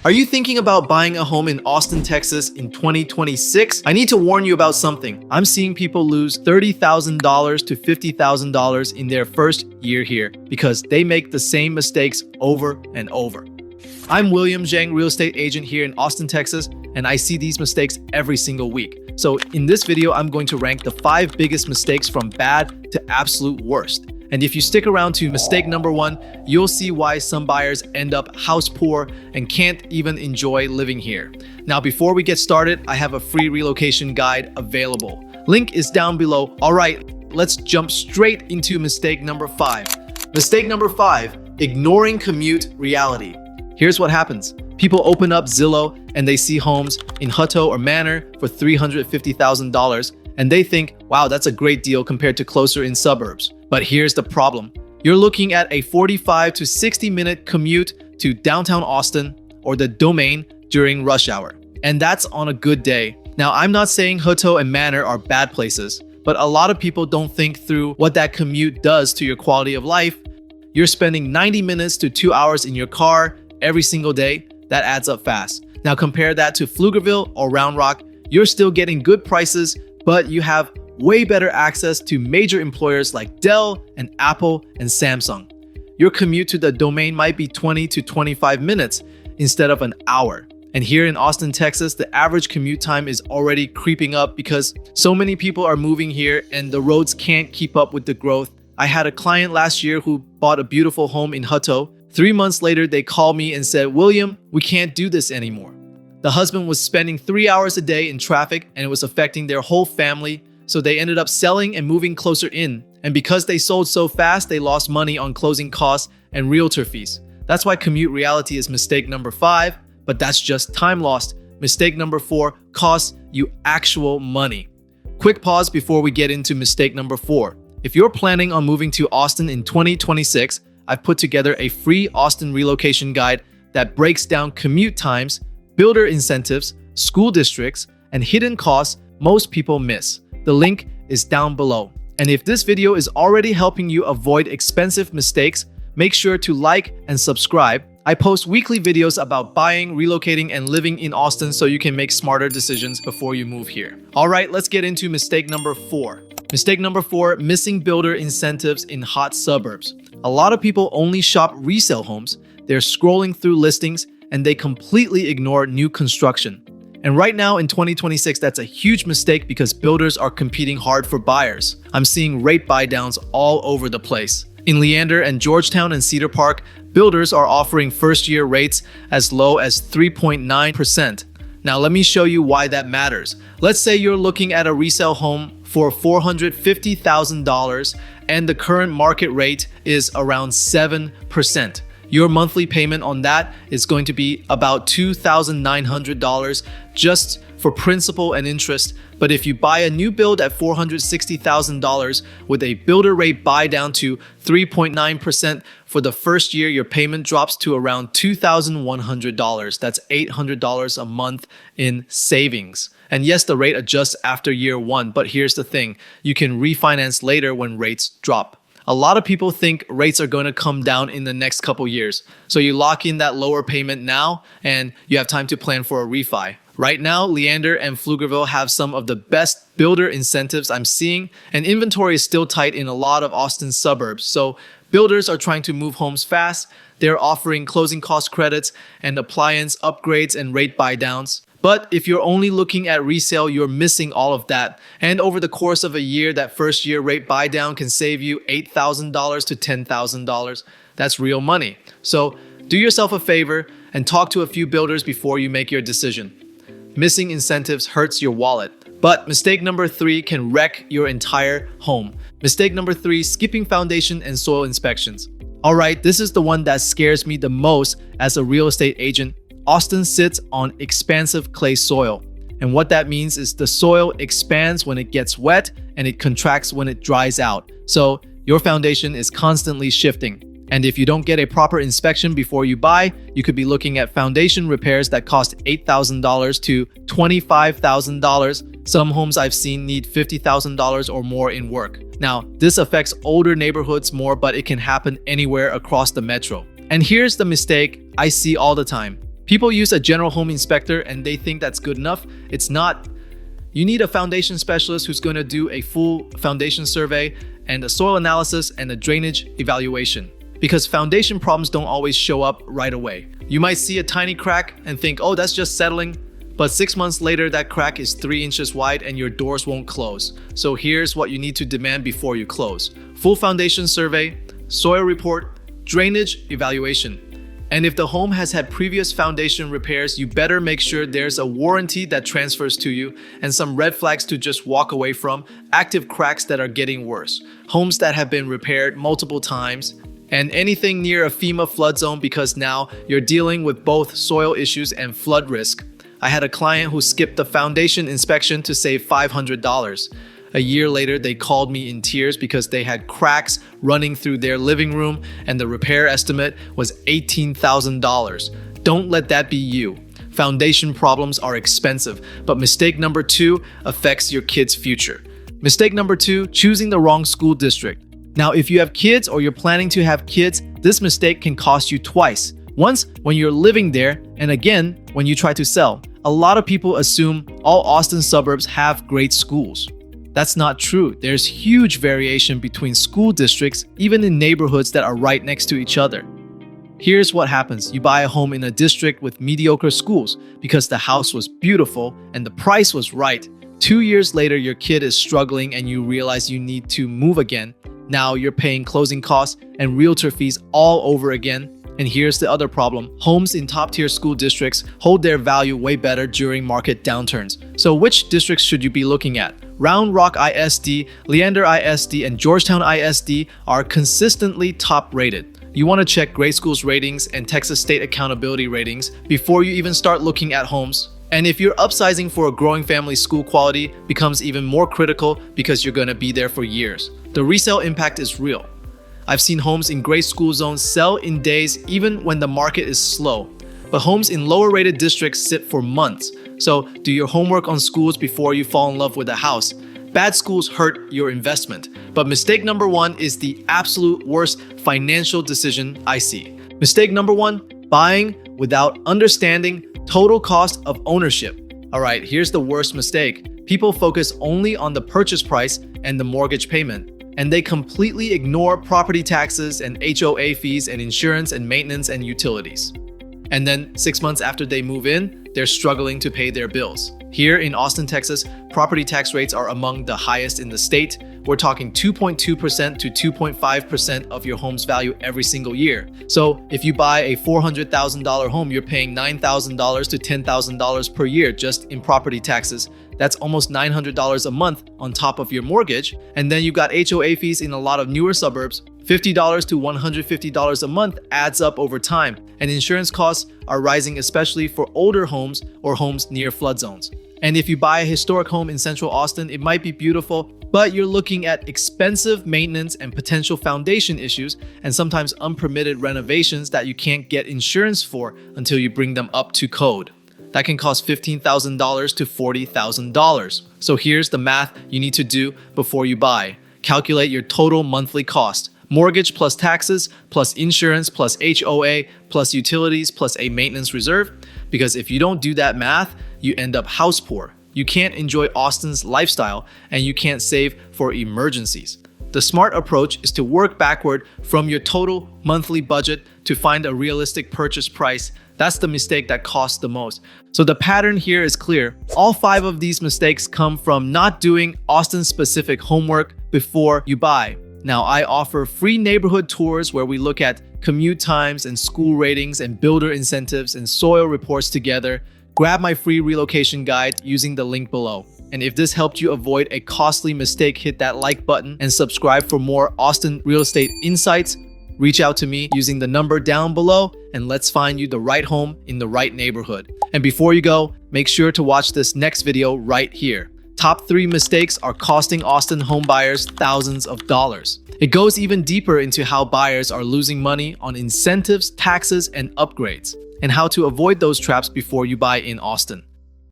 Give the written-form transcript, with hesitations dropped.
Are you thinking about buying a home in Austin, Texas in 2026? I need to warn you about something. I'm seeing people lose $30,000 to $50,000 in their first year here because they make the same mistakes over and over. I'm William Zhang, real estate agent here in Austin, Texas, and I see these mistakes every single week. So in this video, I'm going to rank the 5 biggest mistakes from bad to absolute worst. And if you stick around to mistake number 1, you'll see why some buyers end up house poor and can't even enjoy living here. Now, before we get started, I have a free relocation guide available. Link is down below. All right, let's jump straight into mistake number 5. Mistake number 5, ignoring commute reality. Here's what happens. People open up Zillow and they see homes in Hutto or Manor for $350,000 and they think, wow, that's a great deal compared to closer in suburbs. But here's the problem. You're looking at a 45 to 60 minute commute to downtown Austin or the Domain during rush hour. And that's on a good day. Now, I'm not saying Hutto and Manor are bad places, but a lot of people don't think through what that commute does to your quality of life. You're spending 90 minutes to 2 hours in your car every single day. That adds up fast. Now compare that to Pflugerville or Round Rock. You're still getting good prices, but you have way better access to major employers like Dell and Apple and Samsung. Your commute to the Domain might be 20 to 25 minutes instead of an hour. And here in Austin, Texas, the average commute time is already creeping up because so many people are moving here and the roads can't keep up with the growth. I had a client last year who bought a beautiful home in Hutto. 3 months later, they called me and said, William, we can't do this anymore. The husband was spending 3 hours a day in traffic and it was affecting their whole family. So they ended up selling and moving closer in. And because they sold so fast, they lost money on closing costs and realtor fees. That's why commute reality is mistake number 5, but that's just time lost. Mistake number 4 costs you actual money. Quick pause before we get into mistake number 4. If you're planning on moving to Austin in 2026, I've put together a free Austin relocation guide that breaks down commute times, builder incentives, school districts, and hidden costs most people miss. The link is down below. And if this video is already helping you avoid expensive mistakes, make sure to like and subscribe. I post weekly videos about buying, relocating, and living in Austin so you can make smarter decisions before you move here. All right, let's get into mistake number 4. Mistake number 4, missing builder incentives in hot suburbs. A lot of people only shop resale homes. They're scrolling through listings and they completely ignore new construction. And right now in 2026, that's a huge mistake because builders are competing hard for buyers. I'm seeing rate buy downs all over the place. In Leander and Georgetown and Cedar Park, builders are offering first-year rates as low as 3.9%. Now let me show you why that matters. Let's say you're looking at a resale home for $450,000 and the current market rate is around 7%. Your monthly payment on that is going to be about $2,900 just for principal and interest. But if you buy a new build at $460,000 with a builder rate buy down to 3.9% for the first year, your payment drops to around $2,100. That's $800 a month in savings. And yes, the rate adjusts after year 1, but here's the thing. You can refinance later when rates drop. A lot of people think rates are going to come down in the next couple years. So you lock in that lower payment now and you have time to plan for a refi. Right now, Leander and Pflugerville have some of the best builder incentives I'm seeing, and inventory is still tight in a lot of Austin's suburbs. So builders are trying to move homes fast. They're offering closing cost credits and appliance upgrades and rate buy downs. But if you're only looking at resale, you're missing all of that. And over the course of a year, that first year rate buy down can save you $8,000 to $10,000. That's real money. So do yourself a favor and talk to a few builders before you make your decision. Missing incentives hurts your wallet. But mistake number 3 can wreck your entire home. Mistake number 3, skipping foundation and soil inspections. All right, this is the one that scares me the most as a real estate agent. Austin sits on expansive clay soil. And what that means is the soil expands when it gets wet and it contracts when it dries out. So your foundation is constantly shifting. And if you don't get a proper inspection before you buy, you could be looking at foundation repairs that cost $8,000 to $25,000. Some homes I've seen need $50,000 or more in work. Now, this affects older neighborhoods more, but it can happen anywhere across the metro. And here's the mistake I see all the time. People use a general home inspector and they think that's good enough. It's not. You need a foundation specialist who's going to do a full foundation survey and a soil analysis and a drainage evaluation. Because foundation problems don't always show up right away. You might see a tiny crack and think, oh, that's just settling. But 6 months later, that crack is 3 inches wide and your doors won't close. So here's what you need to demand before you close. Full foundation survey, soil report, drainage evaluation. And if the home has had previous foundation repairs, you better make sure there's a warranty that transfers to you and some red flags to just walk away from, active cracks that are getting worse, homes that have been repaired multiple times, and anything near a FEMA flood zone because now you're dealing with both soil issues and flood risk. I had a client who skipped the foundation inspection to save $500. A year later, they called me in tears because they had cracks running through their living room and the repair estimate was $18,000. Don't let that be you. Foundation problems are expensive, but mistake number 2 affects your kid's future. Mistake number 2, choosing the wrong school district. Now, if you have kids or you're planning to have kids, this mistake can cost you twice. Once when you're living there, and again when you try to sell. A lot of people assume all Austin suburbs have great schools. That's not true. There's huge variation between school districts, even in neighborhoods that are right next to each other. Here's what happens. You buy a home in a district with mediocre schools because the house was beautiful and the price was right. 2 years later, your kid is struggling and you realize you need to move again. Now you're paying closing costs and realtor fees all over again. And here's the other problem. Homes in top-tier school districts hold their value way better during market downturns. So which districts should you be looking at? Round Rock ISD, Leander ISD, and Georgetown ISD are consistently top-rated. You want to check grade schools ratings and Texas State accountability ratings before you even start looking at homes. And if you're upsizing for a growing family, school quality becomes even more critical because you're going to be there for years. The resale impact is real. I've seen homes in great school zones sell in days even when the market is slow. But homes in lower rated districts sit for months. So do your homework on schools before you fall in love with a house. Bad schools hurt your investment. But mistake number 1 is the absolute worst financial decision I see. Mistake number 1, buying without understanding total cost of ownership. All right, here's the worst mistake. People focus only on the purchase price and the mortgage payment. And they completely ignore property taxes and HOA fees and insurance and maintenance and utilities. And then 6 months after they move in, they're struggling to pay their bills. Here in Austin, Texas, property tax rates are among the highest in the state. We're talking 2.2% to 2.5% of your home's value every single year. So if you buy a $400,000 home, you're paying $9,000 to $10,000 per year just in property taxes. That's almost $900 a month on top of your mortgage. And then you got HOA fees in a lot of newer suburbs. $50 to $150 a month adds up over time. And insurance costs are rising, especially for older homes or homes near flood zones. And if you buy a historic home in central Austin, it might be beautiful, but you're looking at expensive maintenance and potential foundation issues and sometimes unpermitted renovations that you can't get insurance for until you bring them up to code. That can cost $15,000 to $40,000. So here's the math you need to do before you buy. Calculate your total monthly cost. Mortgage plus taxes, plus insurance, plus HOA, plus utilities, plus a maintenance reserve. Because if you don't do that math, you end up house poor. You can't enjoy Austin's lifestyle and you can't save for emergencies. The smart approach is to work backward from your total monthly budget to find a realistic purchase price. That's the mistake that costs the most. So the pattern here is clear. All 5 of these mistakes come from not doing Austin-specific homework before you buy. Now, I offer free neighborhood tours where we look at commute times and school ratings and builder incentives and soil reports together. Grab my free relocation guide using the link below. And if this helped you avoid a costly mistake, hit that like button and subscribe for more Austin real estate insights. Reach out to me using the number down below and let's find you the right home in the right neighborhood. And before you go, make sure to watch this next video right here. Top 3 mistakes are costing Austin homebuyers thousands of dollars. It goes even deeper into how buyers are losing money on incentives, taxes, and upgrades, and how to avoid those traps before you buy in Austin.